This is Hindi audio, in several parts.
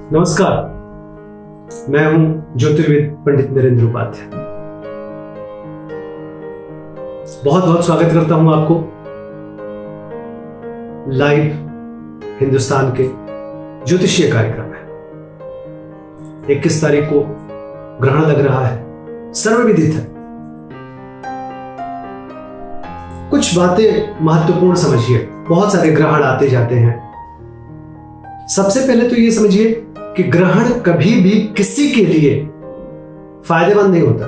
नमस्कार, मैं हूं ज्योतिर्विद पंडित नरेंद्र उपाध्याय। बहुत बहुत स्वागत करता हूं आपको लाइव हिंदुस्तान के ज्योतिषीय कार्यक्रम में। 21 तारीख को ग्रहण लग रहा है, सर्वविदित है। कुछ बातें महत्वपूर्ण समझिए। बहुत सारे ग्रहण आते जाते हैं। सबसे पहले तो ये समझिए कि ग्रहण कभी भी किसी के लिए फायदेमंद नहीं होता।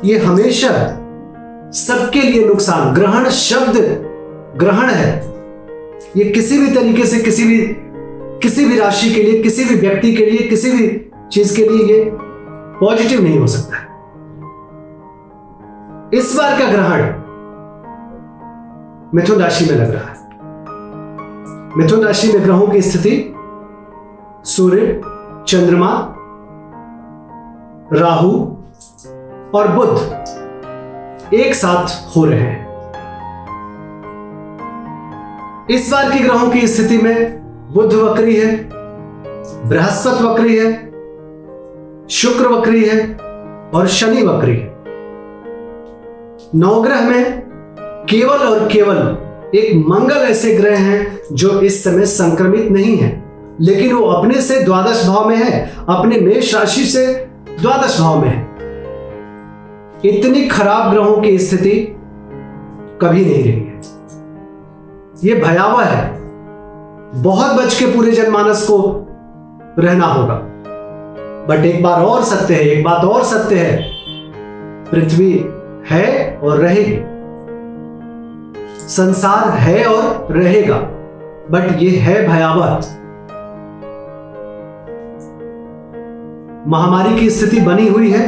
ये हमेशा सबके लिए नुकसान। ग्रहण शब्द ग्रहण है, ये किसी भी तरीके से किसी भी राशि के लिए, किसी भी व्यक्ति के लिए, किसी भी चीज के लिए ये पॉजिटिव नहीं हो सकता। इस बार का ग्रहण मिथुन राशि में लग रहा है। मिथुन राशि में ग्रहों की स्थिति सूर्य, चंद्रमा, राहु और बुध एक साथ हो रहे हैं। इस बार की ग्रहों की स्थिति में बुध वक्री है, बृहस्पति वक्री है, शुक्र वक्री है और शनि वक्री है। नवग्रह में केवल और केवल एक मंगल ऐसे ग्रह हैं जो इस समय संक्रमित नहीं है, लेकिन वो अपने से द्वादश भाव में है, अपने मेष राशि से द्वादश भाव में है। इतनी खराब ग्रहों की स्थिति कभी नहीं रही है। ये भयावह है। बहुत बच के पूरे जनमानस को रहना होगा। बट एक बात और सत्य है, पृथ्वी है और रहेगी, संसार है और रहेगा, बट ये है भयावह। महामारी की स्थिति बनी हुई है,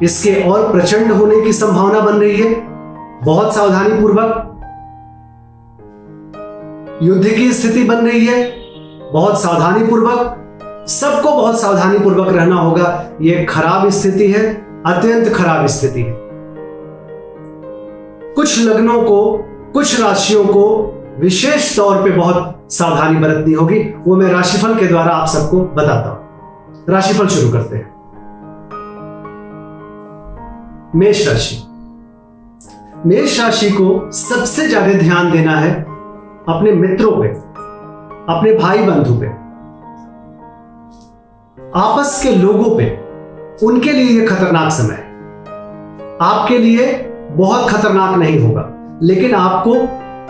इसके और प्रचंड होने की संभावना बन रही है। बहुत सावधानी पूर्वक युद्ध की स्थिति बन रही है, बहुत सावधानी पूर्वक, सबको बहुत सावधानी पूर्वक रहना होगा। यह खराब स्थिति है, अत्यंत खराब स्थिति है। कुछ लग्नों को, कुछ राशियों को विशेष तौर पे बहुत सावधानी बरतनी होगी। वो मैं राशिफल के द्वारा आप सबको बताता हूं। राशिफल शुरू करते हैं। मेष राशि। मेष राशि को सबसे ज्यादा ध्यान देना है अपने मित्रों पे, अपने भाई बंधु पे, आपस के लोगों पे। उनके लिए यह खतरनाक समय है। आपके लिए बहुत खतरनाक नहीं होगा, लेकिन आपको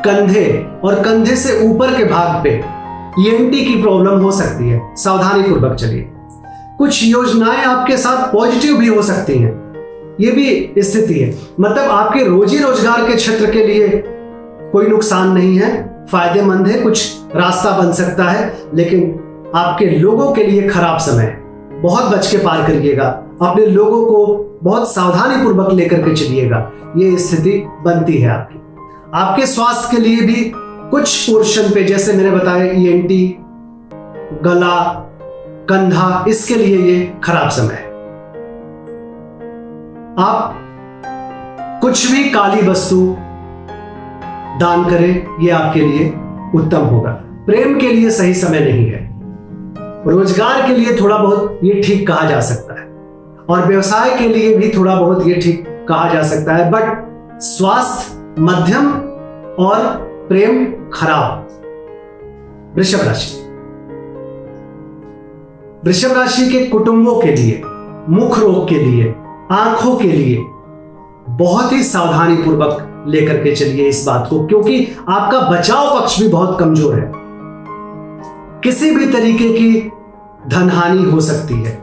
कंधे और कंधे से ऊपर के भाग पे ईएनटी की प्रॉब्लम हो सकती है। सावधानी पूर्वक चलिए। कुछ योजनाएं आपके साथ पॉजिटिव भी हो सकती हैं, ये भी स्थिति है। मतलब आपके रोजी रोजगार के क्षेत्र के लिए कोई नुकसान नहीं है, फायदेमंद है, कुछ रास्ता बन सकता है। लेकिन आपके लोगों के लिए खराब समय है। बहुत बच के पार करिएगा। अपने लोगों को बहुत सावधानी पूर्वक लेकर के चलिएगा। ये स्थिति बनती है आपकी। आपके स्वास्थ्य के लिए भी कुछ पोर्शन पे, जैसे मैंने बताया, ईएनटी, गला, कंधा, इसके लिए ये खराब समय है। आप कुछ भी काली वस्तु दान करें, ये आपके लिए उत्तम होगा। प्रेम के लिए सही समय नहीं है। रोजगार के लिए थोड़ा बहुत ये ठीक कहा जा सकता है, और व्यवसाय के लिए भी थोड़ा बहुत ये ठीक कहा जा सकता है। बट स्वास्थ्य मध्यम और प्रेम खराब। वृषभ राशि। वृषभ राशि के कुटुंबों के लिए, मुख रोग के लिए, आंखों के लिए बहुत ही सावधानी पूर्वक लेकर के चलिए इस बात को, क्योंकि आपका बचाव पक्ष भी बहुत कमजोर है। किसी भी तरीके की धन हानि हो सकती है।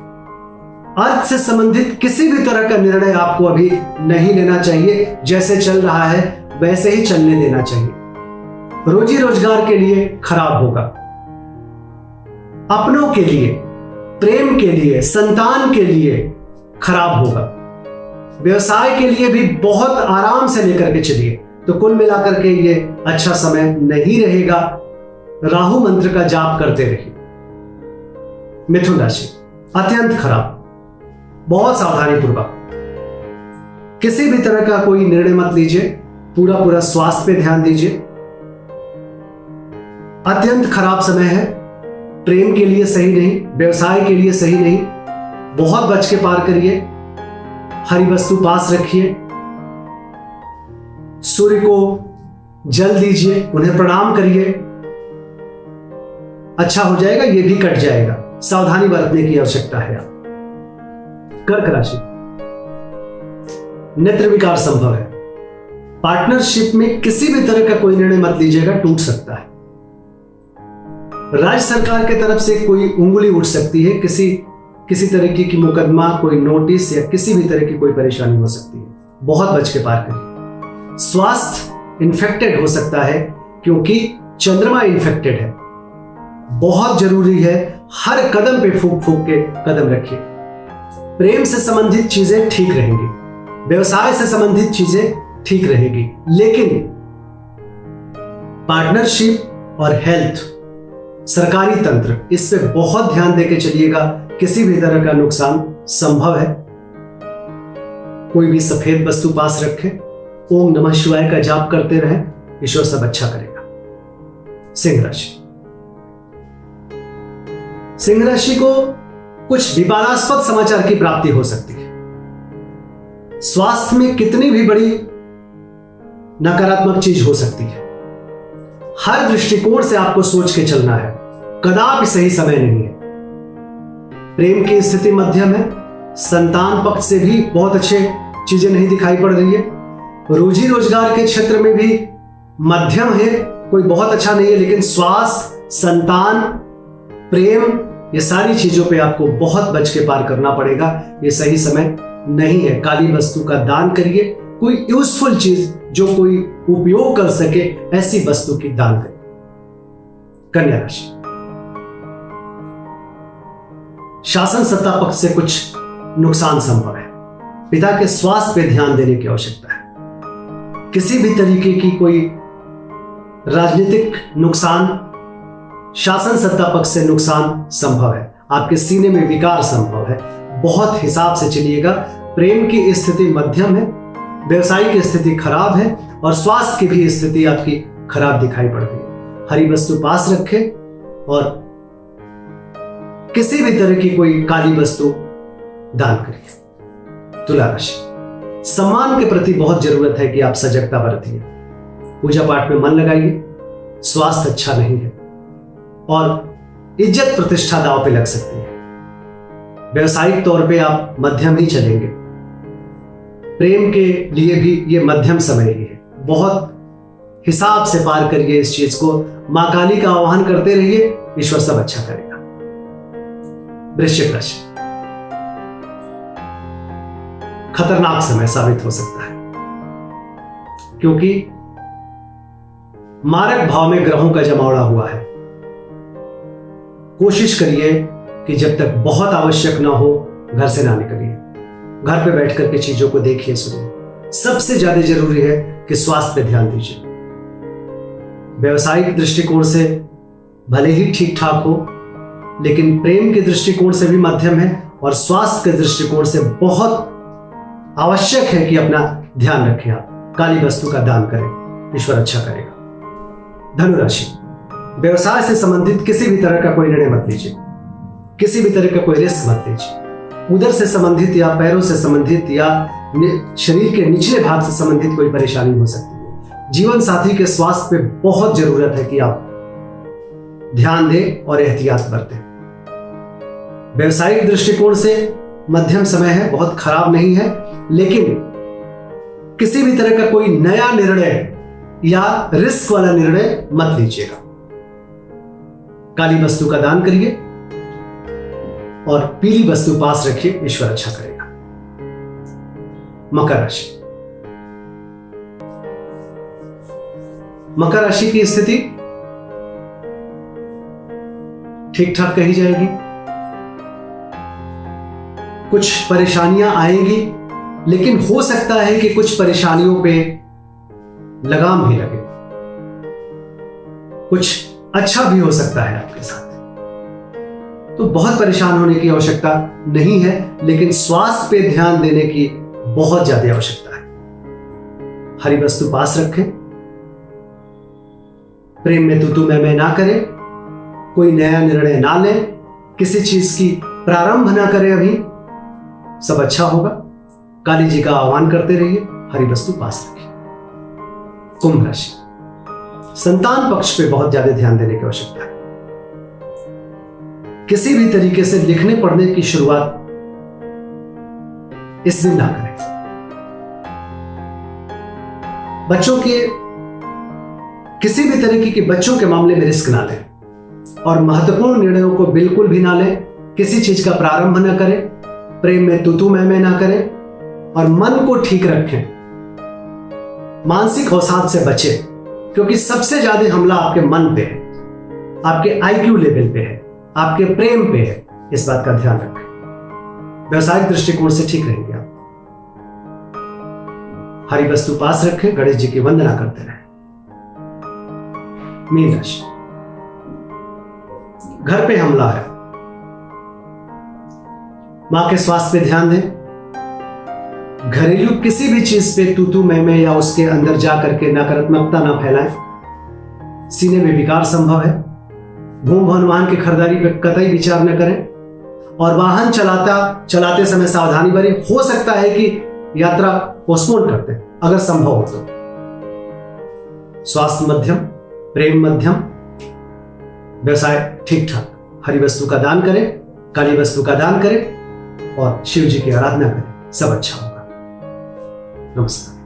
अर्थ से संबंधित किसी भी तरह का निर्णय आपको अभी नहीं लेना चाहिए। जैसे चल रहा है वैसे ही चलने देना चाहिए। रोजी रोजगार के लिए खराब होगा। अपनों के लिए, प्रेम के लिए, संतान के लिए खराब होगा। व्यवसाय के लिए भी बहुत आराम से लेकर के चलिए। तो कुल मिलाकर के ये अच्छा समय नहीं रहेगा। राहु मंत्र का जाप करते रहिए। मिथुन राशि अत्यंत खराब। बहुत सावधानी पूर्वक किसी भी तरह का कोई निर्णय मत लीजिए। पूरा स्वास्थ्य पे ध्यान दीजिए। अत्यंत खराब समय है। प्रेम के लिए सही नहीं, व्यवसाय के लिए सही नहीं। बहुत बच के पार करिए। हरी वस्तु पास रखिए। सूर्य को जल दीजिए, उन्हें प्रणाम करिए। अच्छा हो जाएगा, यह भी कट जाएगा। सावधानी बरतने की आवश्यकता है। कर्क राशि, नेत्र विकार संभव है। पार्टनरशिप में किसी भी तरह का कोई निर्णय मत लीजिएगा, टूट सकता है। राज्य सरकार की तरफ से कोई उंगली उठ सकती है, किसी तरीके की मुकदमा, कोई नोटिस या किसी भी तरह की कोई परेशानी हो सकती है। बहुत बच के पार करिए। स्वास्थ्य इन्फेक्टेड हो सकता है क्योंकि चंद्रमा इन्फेक्टेड है। बहुत जरूरी है, हर कदम पे फूंक फूंक के कदम रखिए। प्रेम से संबंधित चीजें ठीक रहेंगी, व्यवसाय से संबंधित चीजें ठीक रहेगी, लेकिन पार्टनरशिप और हेल्थ, सरकारी तंत्र, इस पे बहुत ध्यान देके चलिएगा। किसी भी तरह का नुकसान संभव है। कोई भी सफेद वस्तु पास रखें। ओम नमः शिवाय का जाप करते रहें, ईश्वर सब अच्छा करेगा। सिंह राशि, सिंह राशि को कुछ विवादास्पद समाचार की प्राप्ति हो सकती है। स्वास्थ्य में कितनी भी बड़ी नकारात्मक चीज हो सकती है। हर दृष्टिकोण से आपको सोच के चलना है, कदापि सही समय नहीं है। प्रेम की स्थिति मध्यम है। संतान पक्ष से भी बहुत अच्छे चीजें नहीं दिखाई पड़ रही है। रोजी रोजगार के क्षेत्र में भी मध्यम है, कोई बहुत अच्छा नहीं है, लेकिन स्वास्थ्य, संतान, प्रेम, ये सारी चीजों पे आपको बहुत बच के पार करना पड़ेगा। ये सही समय नहीं है। काली वस्तु का दान करिए। कोई यूजफुल चीज जो कोई उपयोग कर सके, ऐसी वस्तु की दान करिए। कन्या राशि, शासन सत्ता पक्ष से कुछ नुकसान संभव है। पिता के स्वास्थ्य पे ध्यान देने की आवश्यकता है। किसी भी तरीके की कोई राजनीतिक नुकसान, शासन सत्ता पक्ष से नुकसान संभव है। आपके सीने में विकार संभव है। बहुत हिसाब से चलिएगा। प्रेम की स्थिति मध्यम है, व्यवसायिक स्थिति खराब है और स्वास्थ्य की भी स्थिति आपकी खराब दिखाई पड़ रही है। हरी वस्तु पास रखें और किसी भी तरह की कोई काली वस्तु दान करिए। तुला राशि, सम्मान के प्रति बहुत जरूरत है कि आप सजगता बरतिए। पूजा पाठ में मन लगाइए। स्वास्थ्य अच्छा नहीं है और इज्जत प्रतिष्ठा दांव पे लग सकती है। व्यवसायिक तौर पे आप मध्यम ही चलेंगे। प्रेम के लिए भी ये मध्यम समय ही है। बहुत हिसाब से पार करिए इस चीज को। मां काली का आह्वान करते रहिए, ईश्वर सब अच्छा करेगा। वृश्चिक राशि, खतरनाक समय साबित हो सकता है क्योंकि मारक भाव में ग्रहों का जमावड़ा हुआ है। कोशिश करिए कि जब तक बहुत आवश्यक ना हो घर से ना निकलिए। घर पे बैठ करके चीजों को देखिए, सुनिए। सबसे ज्यादा जरूरी है कि स्वास्थ्य पे ध्यान दीजिए। व्यवसायिक दृष्टिकोण से भले ही ठीक ठाक हो, लेकिन प्रेम के दृष्टिकोण से भी मध्यम है और स्वास्थ्य के दृष्टिकोण से बहुत आवश्यक है कि अपना ध्यान रखें। आप काली वस्तु का दान करें, ईश्वर अच्छा करेगा। धनु राशि, व्यवसाय से संबंधित किसी भी तरह का कोई निर्णय मत लीजिए। किसी भी तरह का कोई रिस्क मत लीजिए। उदर से संबंधित या पैरों से संबंधित या शरीर के निचले भाग से संबंधित कोई परेशानी हो सकती है। जीवन साथी के स्वास्थ्य पे बहुत जरूरत है कि आप ध्यान दें और एहतियात बरतें। व्यवसायिक दृष्टिकोण से मध्यम समय है, बहुत खराब नहीं है, लेकिन किसी भी तरह का कोई नया निर्णय या रिस्क वाला निर्णय मत लीजिएगा। काली वस्तु का दान करिए और पीली वस्तु पास रखिए, ईश्वर अच्छा करेगा। मकर राशि, मकर राशि की स्थिति ठीक ठाक कही जाएगी। कुछ परेशानियां आएंगी, लेकिन हो सकता है कि कुछ परेशानियों पे लगाम भी लगे। कुछ अच्छा भी हो सकता है आपके साथ। तो बहुत परेशान होने की आवश्यकता नहीं है, लेकिन स्वास्थ्य पे ध्यान देने की बहुत ज्यादा आवश्यकता है। हरी वस्तु पास रखें। प्रेम में तू मैं ना करें। कोई नया निर्णय ना लें, किसी चीज की प्रारंभ ना करें अभी, सब अच्छा होगा। काली जी का आह्वान करते रहिए, हरी वस्तु पास रखिए। कुंभ राशि, संतान पक्ष पे बहुत ज्यादा ध्यान देने की आवश्यकता है। किसी भी तरीके से लिखने पढ़ने की शुरुआत इस दिन ना करें। बच्चों के किसी भी तरीके के बच्चों के मामले में रिस्क ना लें और महत्वपूर्ण निर्णयों को बिल्कुल भी ना लें। किसी चीज का प्रारंभ ना करें, प्रेम में तू मैं ना करें और मन को ठीक रखें। मानसिक अवसाद से बचें, क्योंकि सबसे ज्यादा हमला आपके मन पे है, आपके आईक्यू लेवल पे है, आपके प्रेम पे है। इस बात का ध्यान रखें। व्यवसायिक दृष्टिकोण से ठीक रहेंगे आप। हरी वस्तु पास रखें, गणेश जी की वंदना करते रहें। मीन राशि, घर पे हमला है, मां के स्वास्थ्य पे ध्यान दें। घरेलू किसी भी चीज पे तू मैं या उसके अंदर जा करके नकारात्मकता ना फैलाएं। सीने में विकार संभव है। भूम भवन वाहन की खरीदारी पे कतई विचार न करें और वाहन चलाते समय सावधानी बरतें। हो सकता है कि यात्रा पोस्टपोन कर दें अगर संभव हो तो। स्वास्थ्य मध्यम, प्रेम मध्यम, व्यवसाय ठीक ठाक। हरी वस्तु का दान करें, काली वस्तु का दान करें और शिव जी की आराधना करें, सब अच्छा होगा। नमस्कार।